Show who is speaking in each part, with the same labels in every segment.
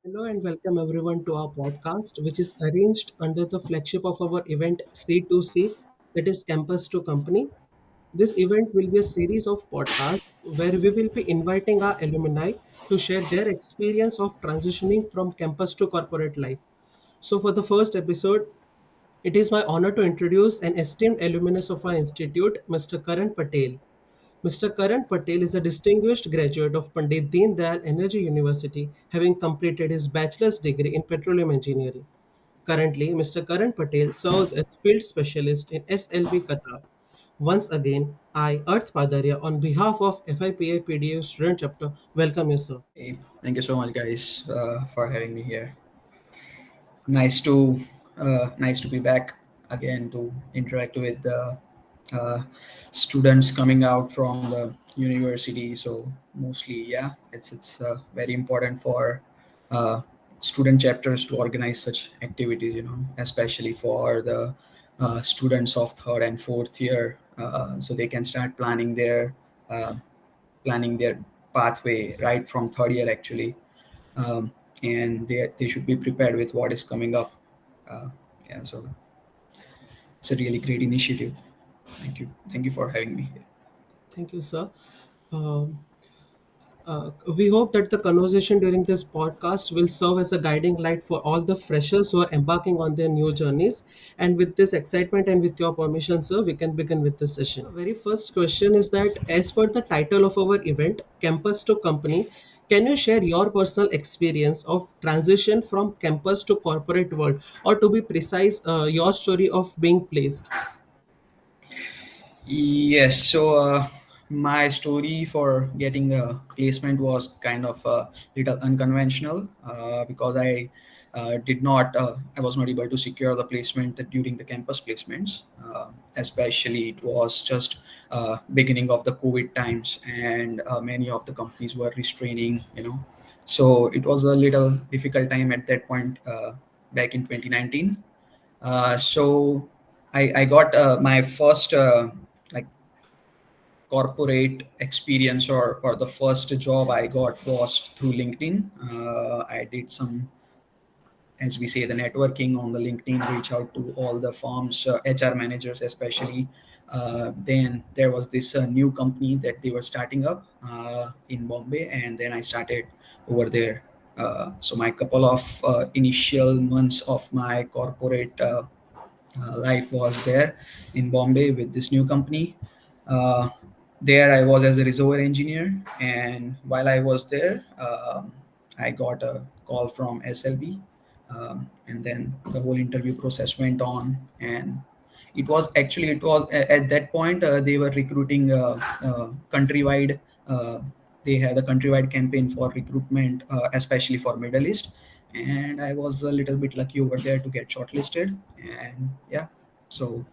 Speaker 1: Hello and welcome everyone to our podcast, which is arranged under the flagship of our event C2C, that is Campus to Company. This event will be a series of podcasts where we will be inviting our alumni to share their experience of transitioning from campus to corporate life. So, for the first episode, it is my honor to introduce an esteemed alumnus of our institute, Mr. Karan Patel. Mr. Karan Patel is a distinguished graduate of Pandit Deendayal Energy University, having completed his bachelor's degree in Petroleum Engineering. Currently, Mr. Karan Patel serves as field specialist in SLB Qatar. Once again, I, Arth Padaria, on behalf of FIPI PDEU Student Chapter, welcome you, sir.
Speaker 2: Hey, thank you so much, guys, for having me here. Nice to be back again to interact with the uh, students coming out from the university. So mostly, yeah, it's very important for uh, student chapters to organize such activities. Especially for the students of third and fourth year, so they can start uh, planning their pathway right from third year actually, um, and they should be prepared with what is coming up. Uh, yeah, so it's a really great initiative. Thank you for having me here.
Speaker 1: Thank you, sir. Um, we hope that the conversation during this podcast will serve as a guiding light for all the freshers who are embarking on their new journeys. And with this excitement and with your permission, sir, we can begin with this session. The very first question is that, as per the title of our event, Campus to Company, can you share your personal experience of transition from campus to corporate world, or to be precise, your story of being placed?
Speaker 2: Yes, so my story for getting a placement was kind of a little unconventional, because I was not able to secure the placement during the campus placements. Especially it was just beginning of the COVID times, and many of the companies were restraining, so it was a little difficult time at that point, back in 2019. So I got my first like corporate experience, or the first job I got was through LinkedIn. I did some, as we say, the networking on the LinkedIn, reach out to all the firms, HR managers especially. Then there was this new company that they were starting up in Bombay, and then I started over there. So my couple of initial months of my corporate life was there in Bombay with this new company. Uh, there I was as a reservoir engineer, and while I was there, I got a call from SLB, and then the whole interview process went on. And it was at that point, they were recruiting countrywide. They had a countrywide campaign for recruitment, especially for Middle East, and I was a little bit lucky over there to get shortlisted. And yeah, so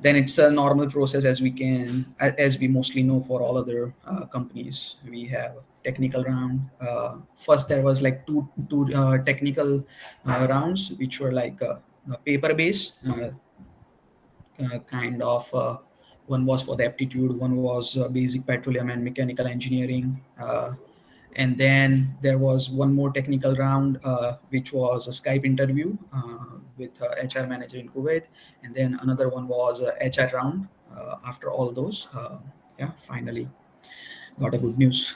Speaker 2: then it's a normal process, as we mostly know for all other companies. We have technical round. First there was like two technical rounds, which were like paper based, kind of. One was for the aptitude, one was basic petroleum and mechanical engineering, and then there was one more technical round, which was a Skype interview with HR manager in Kuwait, and then another one was a HR round. After all those, yeah, finally got a good news.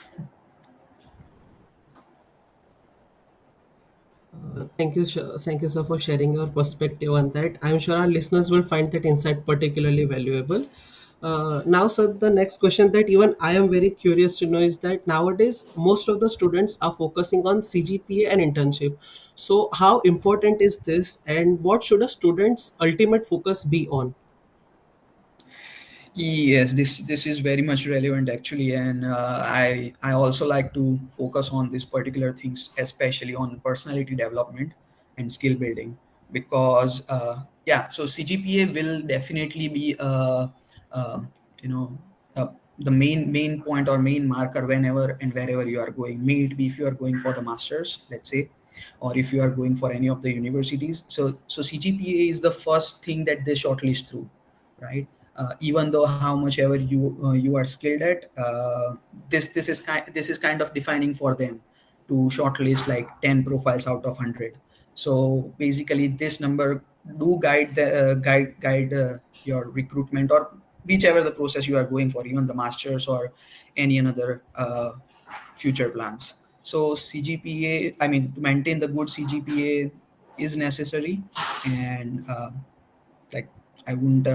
Speaker 1: Thank you, sir, for sharing your perspective on that. I'm sure our listeners will find that insight particularly valuable. Now, sir, the next question that even I am very curious to know is that nowadays most of the students are focusing on CGPA and internship. So, how important is this, and what should a student's ultimate focus be on?
Speaker 2: Yes, this is very much relevant actually, and I also like to focus on these particular things, especially on personality development and skill building, because yeah, so CGPA will definitely be uh, you know the main point or main marker whenever and wherever you are going. May it be if you are going for the masters, let's say, or if you are going for any of the universities. So CGPA is the first thing that they shortlist through, right? Even though how much ever you are skilled at, this is kind of defining for them, to shortlist like 10 profiles out of 100. So basically this number do guide the guide your recruitment or whichever the process you are going for, even the masters or any another future plans. So CGPA, I mean, to maintain the good CGPA is necessary, and like I wouldn't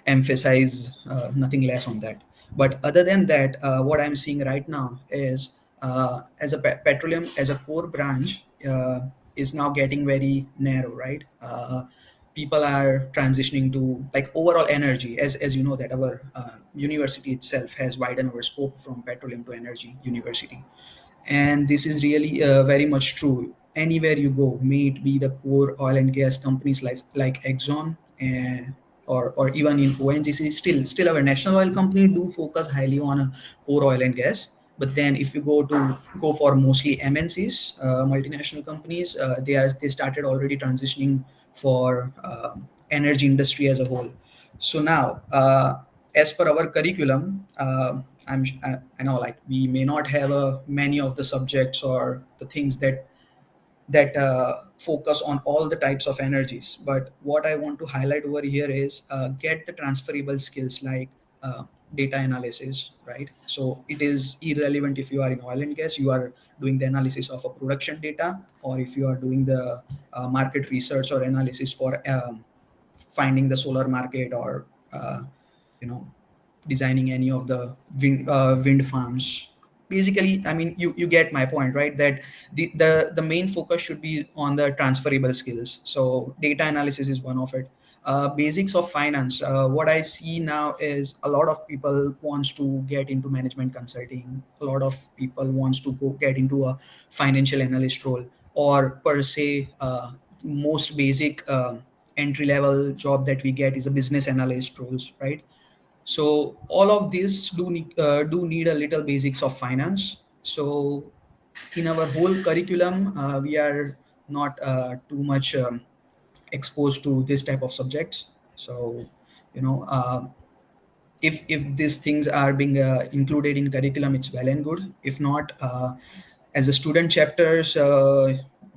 Speaker 2: emphasize nothing less on that. But other than that, what I'm seeing right now is as a petroleum as a core branch is now getting very narrow, right? People are transitioning to like overall energy, as you know that our university itself has widened our scope from petroleum to energy university, and this is really very much true anywhere you go, may it be the core oil and gas companies like Exxon, and or even in ONGC. Still our national oil company do focus highly on core oil and gas. But then if you go for mostly MNCs, multinational companies, they started already transitioning for energy industry as a whole. So now, as per our curriculum, I know like we may not have many of the subjects or the things that focus on all the types of energies. But what I want to highlight over here is get the transferable skills like data analysis, right? So it is irrelevant if you are in oil and gas, you are doing the analysis of a production data, or if you are doing the market research or analysis for finding the solar market, or you know designing any of the wind farms. Basically, I mean, you get my point, right? That the main focus should be on the transferable skills. So data analysis is one of it. Basics of finance, what I see now is a lot of people wants to get into management consulting, a lot of people wants to go get into a financial analyst role, or per se most basic entry level job that we get is a business analyst roles, right? So all of these do need a little basics of finance. So in our whole curriculum, we are not too much exposed to this type of subjects. So you know, if these things are being included in curriculum, it's well and good. If not, as a student chapters,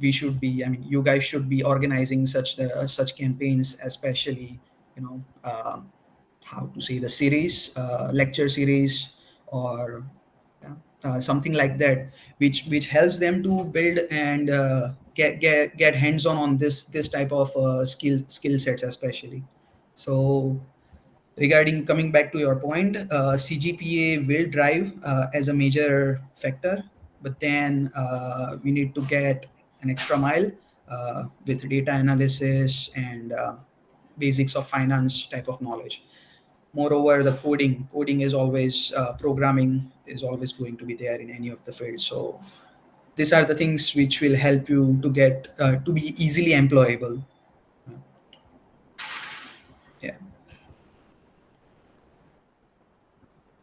Speaker 2: we should be. I mean, you guys should be organizing such campaigns, especially you know. How to say the series, lecture series, or yeah, something like that, which helps them to build and get hands on this type of skill sets, especially. So regarding coming back to your point, CGPA will drive as a major factor, but then we need to get an extra mile with data analysis and basics of finance type of knowledge. Moreover, the coding is always programming is always going to be there in any of the fields. So these are the things which will help you to get to be easily employable. Yeah.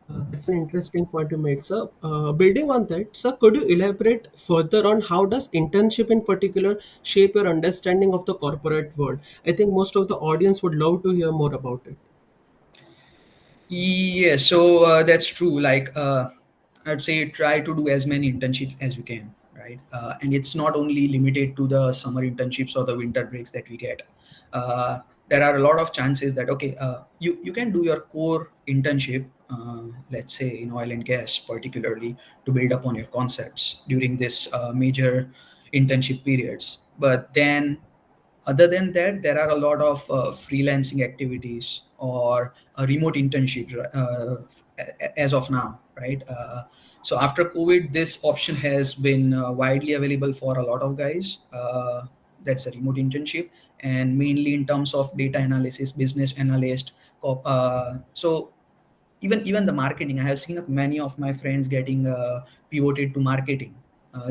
Speaker 1: That's an interesting point you made, sir. Building on that, sir, could you elaborate further on how does internship in particular shape your understanding of the corporate world? I think most of the audience would love to hear more about it.
Speaker 2: Yeah, so that's true. Like, I'd say try to do as many internships as you can, right? And it's not only limited to the summer internships or the winter breaks that we get. Uh, there are a lot of chances that okay, you can do your core internship, let's say in oil and gas, particularly to build upon your concepts during this major internship periods. But then other than that, there are a lot of freelancing activities or a remote internship as of now, right? So after COVID, this option has been widely available for a lot of guys. That's a remote internship, and mainly in terms of data analysis, business analyst. So even the marketing, I have seen many of my friends getting pivoted to marketing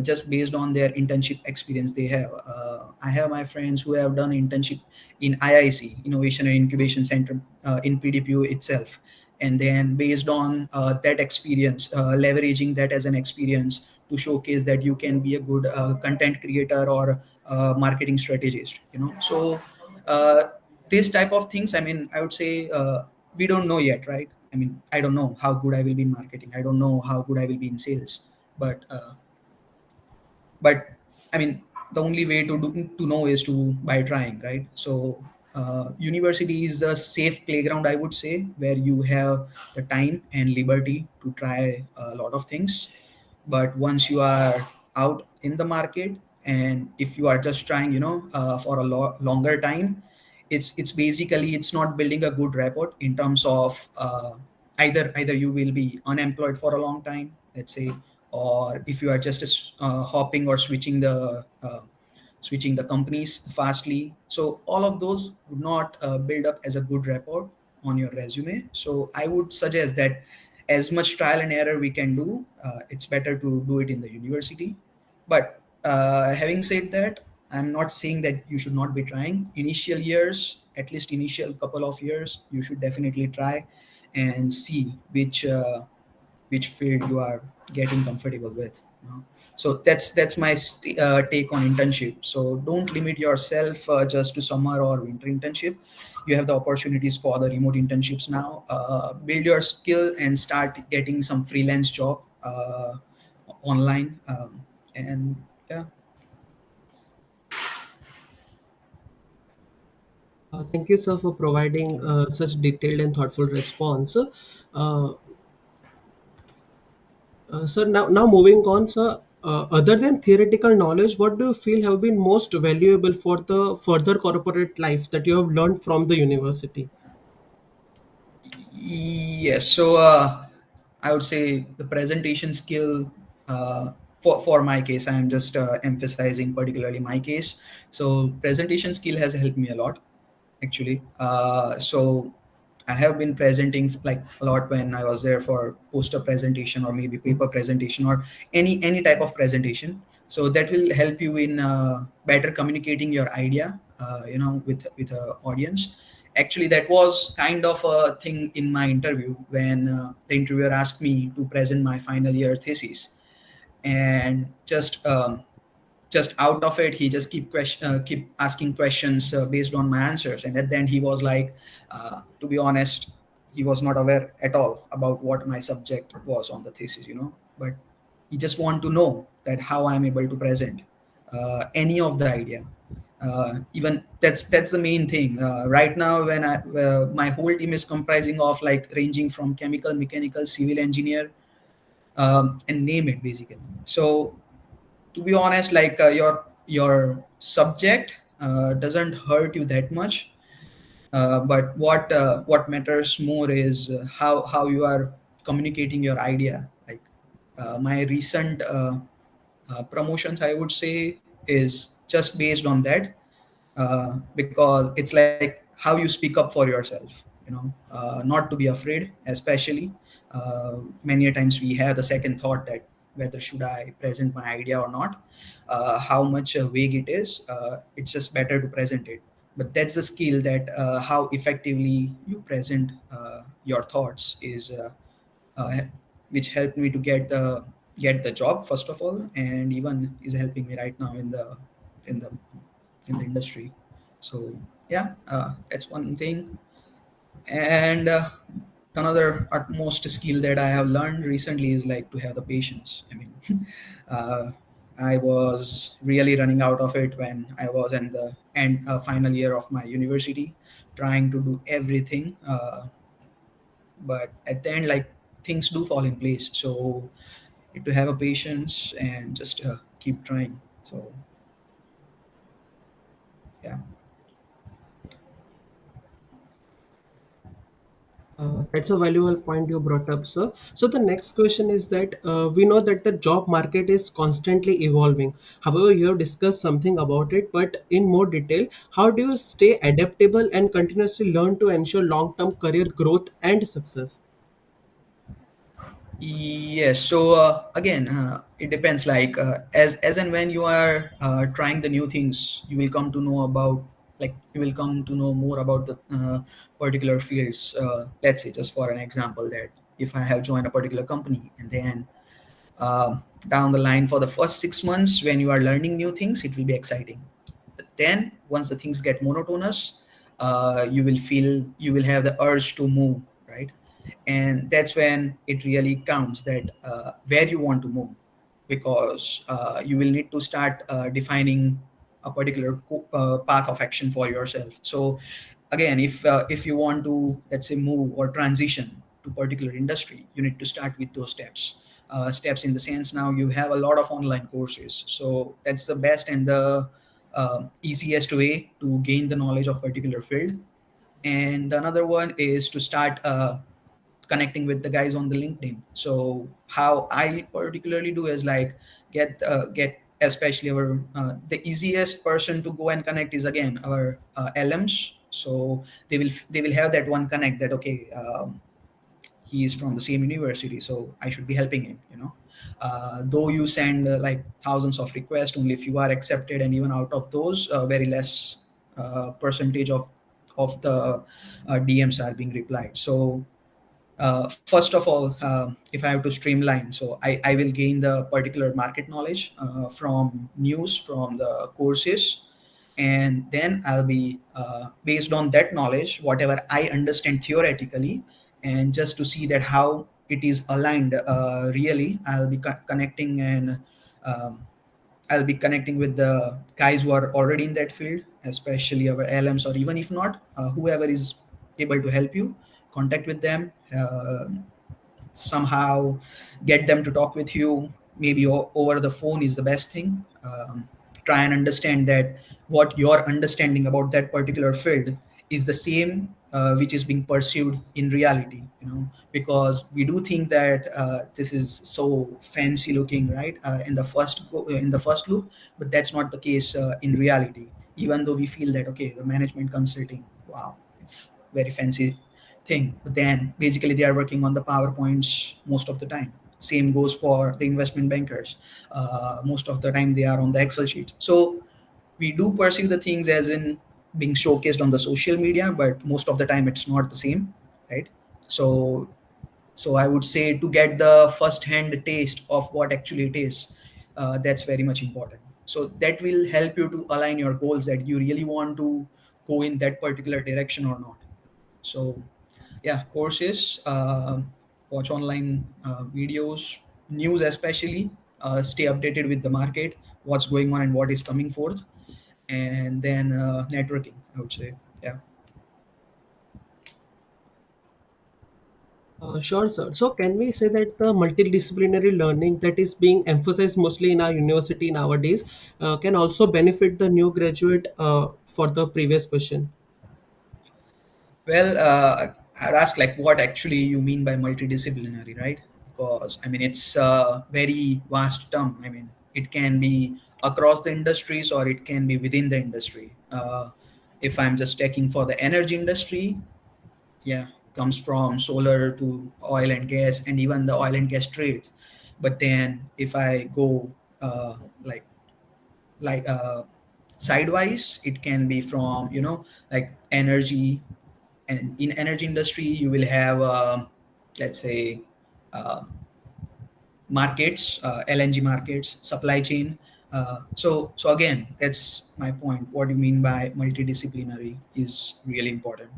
Speaker 2: just based on their internship experience they have. I have my friends who have done internship in IIC, Innovation and Incubation Center, in PDPU itself, and then based on that experience, leveraging that as an experience to showcase that you can be a good content creator or marketing strategist. So uh, this type of things, I mean, I would say we don't know yet, right? I mean, I don't know how good I will be in marketing, I don't know how good I will be in sales, but But I mean, the only way to know is to by trying, right? So university is a safe playground, I would say, where you have the time and liberty to try a lot of things. But once you are out in the market, and if you are just trying, for a longer time, it's basically, it's not building a good rapport in terms of either you will be unemployed for a long time, let's say, or if you are just hopping or switching the companies fastly. So all of those would not build up as a good rapport on your resume. So I would suggest that as much trial and error we can do, it's better to do it in the university. But having said that, I'm not saying that you should not be trying. Initial years, at least initial couple of years, you should definitely try and see which field you are getting comfortable with. So that's my take on internship. So don't limit yourself just to summer or winter internship. You have the opportunities for the remote internships now. Build your skill and start getting some freelance job online. And yeah.
Speaker 1: Thank you, sir, for providing such detailed and thoughtful response. Uh, sir, now moving on, sir. Other than theoretical knowledge, what do you feel have been most valuable for the further corporate life that you have learned from the university?
Speaker 2: Yes. So I would say the presentation skill, for my case, I'm just emphasizing particularly my case. So presentation skill has helped me a lot, actually. So I have been presenting like a lot when I was there for poster presentation or maybe paper presentation or any type of presentation. So that will help you in better communicating your idea, with a audience. Actually, that was kind of a thing in my interview when the interviewer asked me to present my final year thesis, and just out of it, he just keep asking questions based on my answers, and at the end he was like, to be honest, he was not aware at all about what my subject was on the thesis, but he just want to know that how I'm able to present any of the idea. Even that's the main thing right now, when my whole team is comprising of like ranging from chemical, mechanical, civil engineer, and name it basically. So to be honest, like your subject doesn't hurt you that much, but what matters more is how you are communicating your idea. Like my recent promotions, I would say, is just based on that, because it's like how you speak up for yourself, not to be afraid, especially many a times we have the second thought that whether should I present my idea or not, how much vague it is. It's just better to present it. But that's the skill that how effectively you present your thoughts is uh, which helped me to get the job first of all, and even is helping me right now in the in the industry. So yeah, that's one thing. And another utmost skill that I have learned recently is like to have the patience. I mean, uh, I was really running out of it when I was in the final year of my university, trying to do everything. But at the end, like, things do fall in place. So to have a patience and just keep trying. So yeah.
Speaker 1: That's a valuable point you brought up, sir. So the next question is that we know that the job market is constantly evolving. However, you have discussed something about it, but in more detail, how do you stay adaptable and continuously learn to ensure long-term career growth and success?
Speaker 2: Yes. So again, it depends. Like as and when you are trying the new things, you will come to know about, like, you will come to know more about the particular fields. Let's say, just for an example, that if I have joined a particular company, and then down the line for the first 6 months when you are learning new things, it will be exciting. But then once the things get monotonous, you will have the urge to move, right? And that's when it really counts that where you want to move. because you will need to start defining a particular path of action for yourself. So again, if you want to, let's say, move or transition to particular industry, you need to start with those steps. Steps in the sense, now you have a lot of online courses, so that's the best and the easiest way to gain the knowledge of particular field. And another one is to start connecting with the guys on the LinkedIn. So how I particularly do is like get especially our the easiest person to go and connect is again our LMs. So they will have that one connect that, okay, he is from the same university, so I should be helping him, though you send like thousands of requests, only if you are accepted, and even out of those, very less percentage of the DMs are being replied. So first of all, if I have to streamline, so I will gain the particular market knowledge from news, from the courses, and then I'll be based on that knowledge, whatever I understand theoretically, and just to see that how it is aligned really, I'll be connecting, and um, I'll be connecting with the guys who are already in that field, especially our LMs, or even if not, whoever is able to help you, contact with them, somehow get them to talk with you. Maybe over the phone is the best thing. Try and understand that what your understanding about that particular field is the same which is being pursued in reality, because we do think that this is so fancy looking, right, in the first look, but that's not the case in reality. Even though we feel that, okay, the management consulting, wow, it's very fancy thing, but then basically they are working on the PowerPoints most of the time. Same goes for the investment bankers. Most of the time they are on the Excel sheets. So we do perceive the things as in being showcased on the social media, but most of the time it's not the same, right? So so I would say, to get the first hand taste of what actually it is, that's very much important. So that will help you to align your goals, that you really want to go in that particular direction or not. So yeah, courses, watch online videos, news especially, stay updated with the market, what's going on and what is coming forth, and then networking, I would say. Yeah.
Speaker 1: Sure, sir. So, can we say that the multidisciplinary learning that is being emphasized mostly in our university nowadays can also benefit the new graduate for the previous question?
Speaker 2: Well, I'd ask like what actually you mean by multidisciplinary, right? Because I mean it's a very vast term. I mean it can be across the industries or it can be within the industry. If I'm just taking for the energy industry, yeah, comes from solar to oil and gas, and even the oil and gas trades. But then if I go uh, like like sidewise, it can be from, like energy. And in energy industry you will have, let's say, uh, markets, LNG markets, supply chain. So again, that's my point. What you mean by multidisciplinary is really important.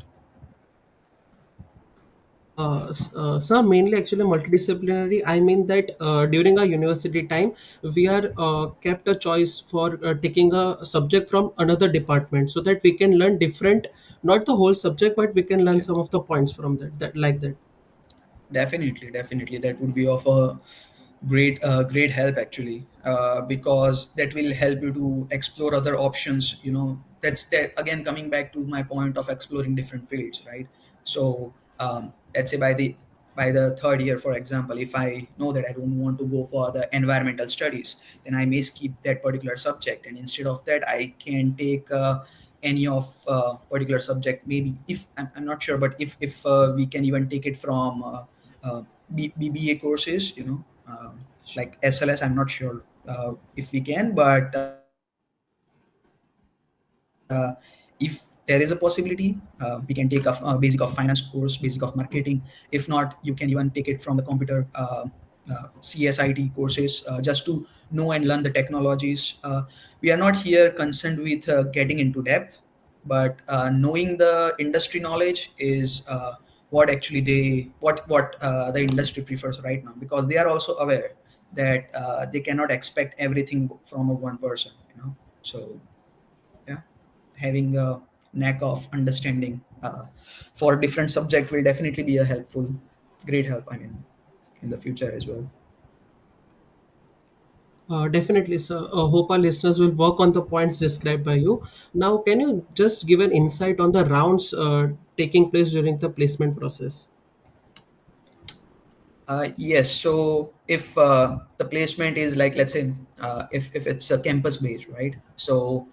Speaker 1: So mainly actually multidisciplinary. I mean that during our university time, we are kept a choice for taking a subject from another department, so that we can learn different, not the whole subject, but we can learn
Speaker 2: Okay.
Speaker 1: some of the points from that like that.
Speaker 2: Definitely, definitely, that would be of a great help actually, because that will help you to explore other options. That's that, again, coming back to my point of exploring different fields, right? So let's say by the third year, for example, if I know that I don't want to go for the environmental studies, then I may skip that particular subject, and instead of that I can take any of particular subject. Maybe, if I'm not sure, but if we can even take it from BBA courses, like SLS. I'm not sure if we can, but if there is a possibility, we can take a basic of finance course, basic of marketing. If not, you can even take it from the computer CSIT courses, just to know and learn the technologies. We are not here concerned with getting into depth, but knowing the industry knowledge is what actually the industry prefers right now, because they are also aware that they cannot expect everything from a one person, so yeah, having a knack of understanding for different subject will definitely be a great help, I mean, in the future as well.
Speaker 1: Definitely, sir. Hope our listeners will work on the points described by you. Now, can you just give an insight on the rounds taking place during the placement process?
Speaker 2: Yes. So if the placement is like, let's say, if it's a campus based, right? So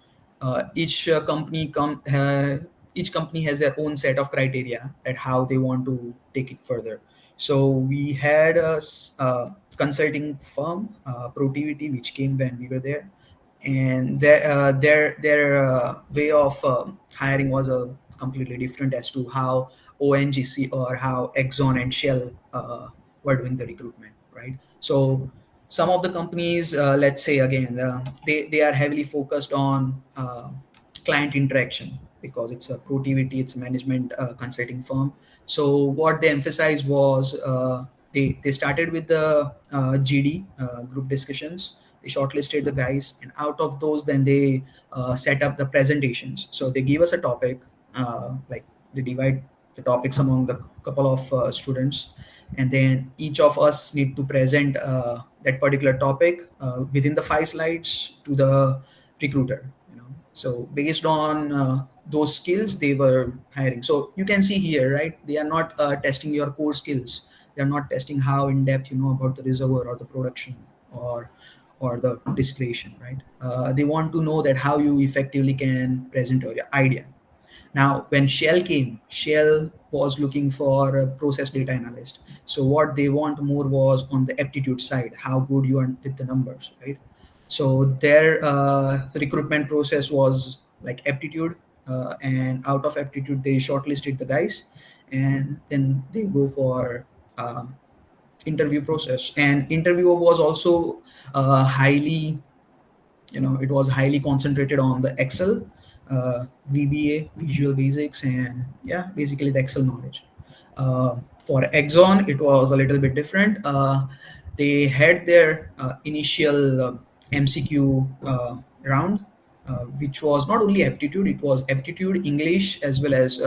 Speaker 2: each company has their own set of criteria at how they want to take it further. So we had a consulting firm, Protivity, which came when we were there, and their way of hiring was a completely different as to how ONGC or how Exxon and Shell were doing the recruitment, right? So some of the companies, let's say again, they are heavily focused on client interaction because it's a Protivity, it's a management consulting firm. So what they emphasized was they started with the GD group discussions. They shortlisted the guys, and out of those, then they set up the presentations. So they give us a topic, like they divide the topics among the couple of students, and then each of us need to present that particular topic within the 5 slides to the recruiter. So based on those skills, they were hiring. So you can see here, right? They are not testing your core skills. They are not testing how in depth you know about the reservoir or the production or or the distillation, right? They want to know that how you effectively can present your idea. Now, when Shell came, Shell was looking for a process data analyst. So what they want more was on the aptitude side, how good you are with the numbers, right? So their recruitment process was like aptitude, and out of aptitude they shortlisted the guys, and then they go for interview process. And interview was also highly, it was highly concentrated on the Excel, VBA, Visual Basics, and yeah, basically the Excel knowledge. For Exxon, it was a little bit different. They had their initial MCQ round, which was not only aptitude, it was aptitude, English, as well as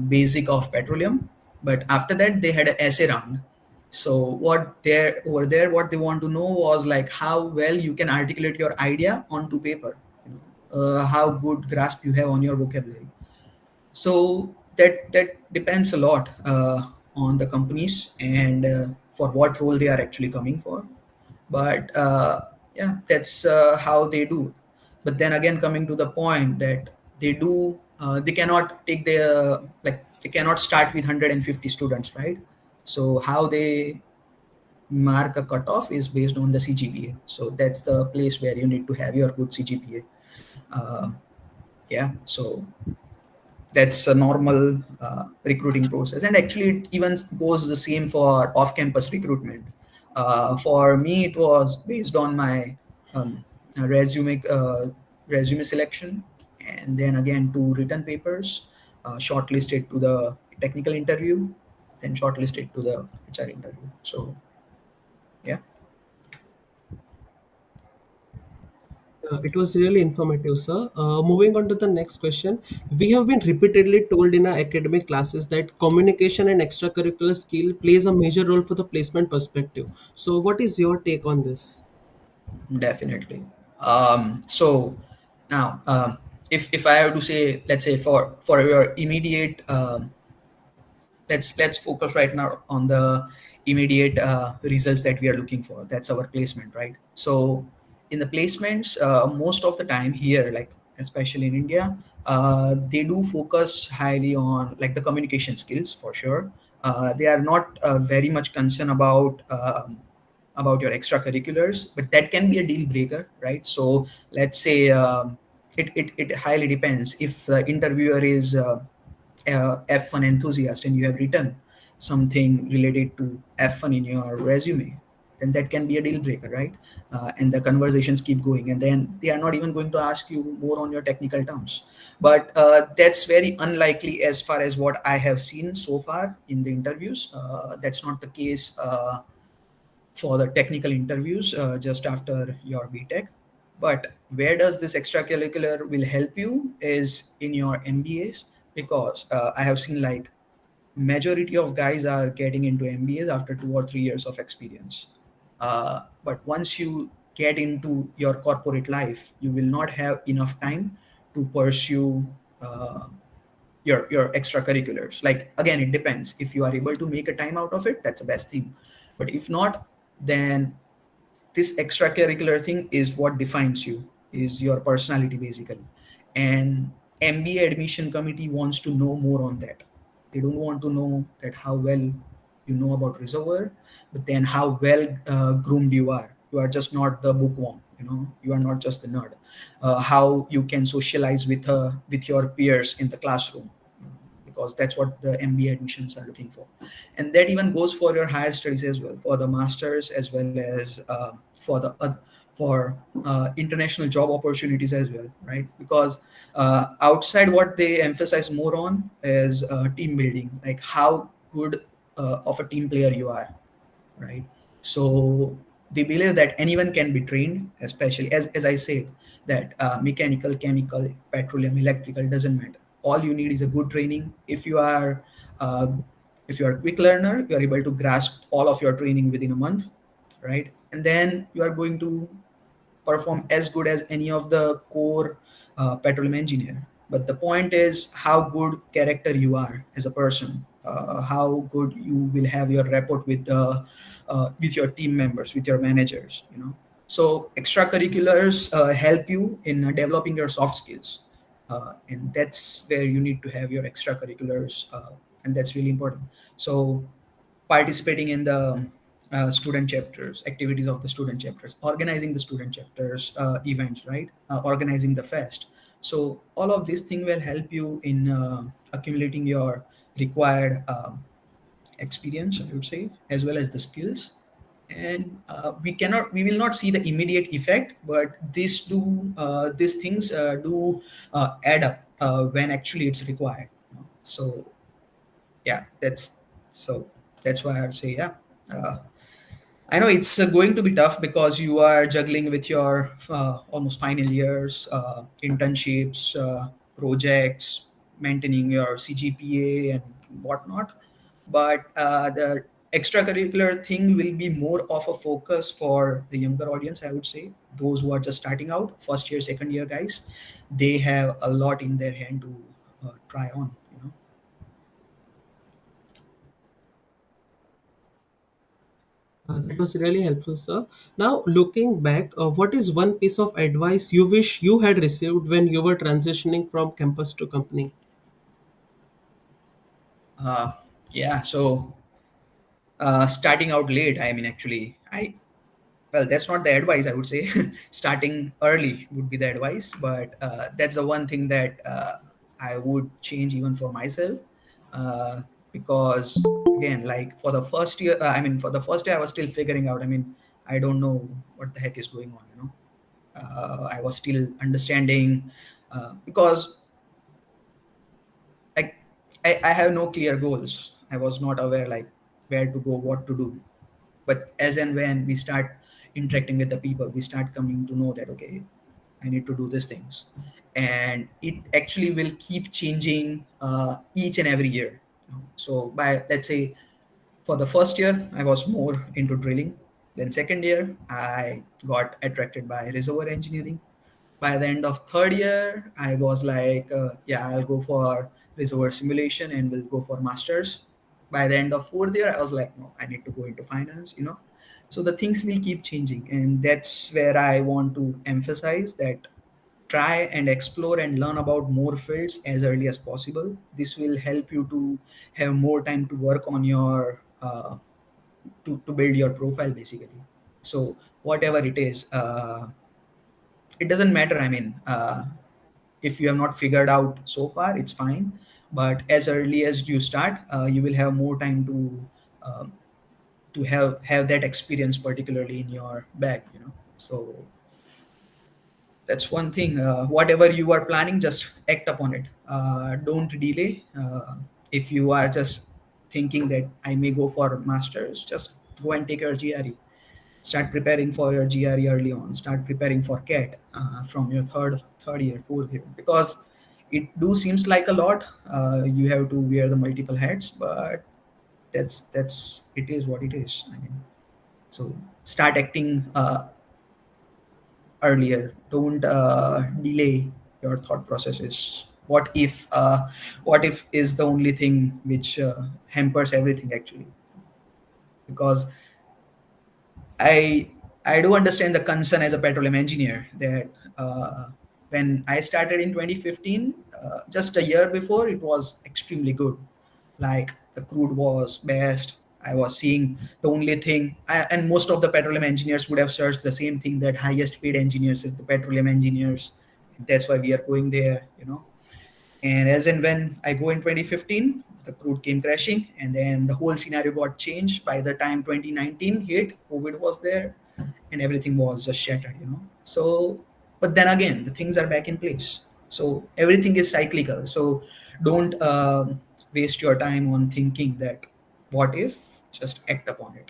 Speaker 2: basic of petroleum. But after that, they had an essay round. So what they want to know was like how well you can articulate your idea onto paper, how good grasp you have on your vocabulary. So that depends a lot on the companies and for what role they are actually coming for. But yeah, that's how they do. But then again, coming to the point that they cannot take the, like, they cannot start with 150 students, right? So how they mark a cutoff is based on the CGPA. So that's the place where you need to have your good CGPA. Yeah, so that's a normal recruiting process, and actually it even goes the same for off-campus recruitment. For me, it was based on my um, resume selection, and then again two written papers, shortlisted to the technical interview, then shortlisted to the HR interview. So yeah.
Speaker 1: It was really informative, sir. Moving on to the next question. We have been repeatedly told in our academic classes that communication and extracurricular skill plays a major role for the placement perspective. So, what is your take on this?
Speaker 2: Definitely. So now, if I have to say, let's say for your immediate, let's focus right now on the immediate results that we are looking for. That's our placement, right? So in the placements, most of the time here, like especially in India, they do focus highly on like the communication skills for sure. They are not very much concerned about your extracurriculars, but that can be a deal breaker, right? So let's say it highly depends. If the interviewer is F1 enthusiast and you have written something related to F1 in your resume, then that can be a deal breaker, right? And the conversations keep going, and then they are not even going to ask you more on your technical terms. But that's very unlikely as far as what I have seen so far in the interviews. That's not the case for the technical interviews just after your BTech. But where does this extracurricular will help you is in your MBAs, because I have seen like majority of guys are getting into MBAs after 2 or 3 years of experience. But once you get into your corporate life, you will not have enough time to pursue uh, your extracurriculars. Like again, it depends. If you are able to make a time out of it, that's the best thing. But if not, then this extracurricular thing is what defines you, is your personality basically. And MBA admission committee wants to know more on that. They don't want to know that how well you know about reservoir, but then how well groomed you are. You are just not the bookworm, you are not just the nerd. How you can socialize with your peers in the classroom, because that's what the MBA admissions are looking for. And that even goes for your higher studies as well, for the masters as well as for international job opportunities as well, right? Because outside, what they emphasize more on is team building, like how good of a team player you are, right? So they believe that anyone can be trained, especially as I said, that mechanical, chemical, petroleum, electrical doesn't matter. All you need is a good training. Uh, if you are a quick learner, you are able to grasp all of your training within a month, right? And then you are going to perform as good as any of the core petroleum engineer. But the point is how good character you are as a person, how good you will have your rapport with your team members, with your managers. So extracurriculars help you in developing your soft skills, and that's where you need to have your extracurriculars, and that's really important. So participating in the student chapters, activities of the student chapters, organizing the student chapters events, right? Organizing the fest. So all of this thing will help you in accumulating your required experience, I would say, as well as the skills. And we will not see the immediate effect, but these things do add up when actually it's required. So yeah, so that's why I would say, yeah. uh, I know it's going to be tough because you are juggling with your almost final years, internships, projects, maintaining your CGPA and whatnot. But the extracurricular thing will be more of a focus for the younger audience, I would say. Those who are just starting out, first year, second year guys, they have a lot in their hand to try on.
Speaker 1: That was really helpful, sir. Now, looking back, what is one piece of advice you wish you had received when you were transitioning from campus to company?
Speaker 2: Uh, yeah, so starting out late, I mean, actually, well, that's not the advice, I would say. Starting early would be the advice, but that's the one thing that I would change even for myself. uh, because again, like for the first year, for the first year I was still figuring out, I don't know what the heck is going on. I was still understanding, because like I have no clear goals. I was not aware like where to go, what to do. But as and when we start interacting with the people, we start coming to know that, okay, I need to do these things, and it actually will keep changing each and every year. So by, let's say, for the first year I was more into drilling, then second year I got attracted by reservoir engineering. By the end of third year I was like, yeah, I'll go for reservoir simulation and will go for masters. By the end of fourth year I was like, no, I need to go into finance. So the things will keep changing, and that's where I want to emphasize that try and explore and learn about more fields as early as possible. This will help you to have more time to work on your to build your profile basically. So whatever it is, it doesn't matter. If you have not figured out so far, it's fine. But as early as you start, you will have more time um, to have that experience, particularly in your bag. So that's one thing. Whatever you are planning, just act upon it. Don't delay. If you are just thinking that I may go for masters, just go and take your GRE. Start preparing for your GRE early on. Start preparing for CAT from your third year, fourth year, because it do seems like a lot. You have to wear the multiple hats, but that's it is what it is. I mean, so start acting earlier. Don't delay your thought processes. What if is the only thing which hampers everything actually, because I I do understand the concern as a petroleum engineer that uh, when I started in 2015, just a year before, it was extremely good. Like the crude was best. I was seeing the only thing, and most of the petroleum engineers would have searched the same thing, that highest paid engineers is the petroleum engineers. That's why we are going there, you know. And as and when I go in 2015, the crude came crashing, and then the whole scenario got changed. By the time 2019 hit, COVID was there, and everything was just shattered, you know. So, but then again, the things are back in place. So everything is cyclical. So don't waste your time on thinking that what if. Just act upon it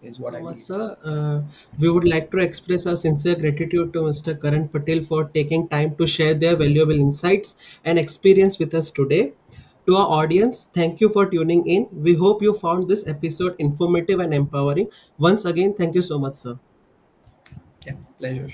Speaker 2: is what
Speaker 1: So
Speaker 2: I
Speaker 1: much,
Speaker 2: believe.
Speaker 1: sir. We would like to express our sincere gratitude to Mr. Karan Patel for taking time to share their valuable insights and experience with us today. To our audience, thank you for tuning in. We hope you found this episode informative and empowering. Once again, thank you so much, sir.
Speaker 2: Yeah, pleasure.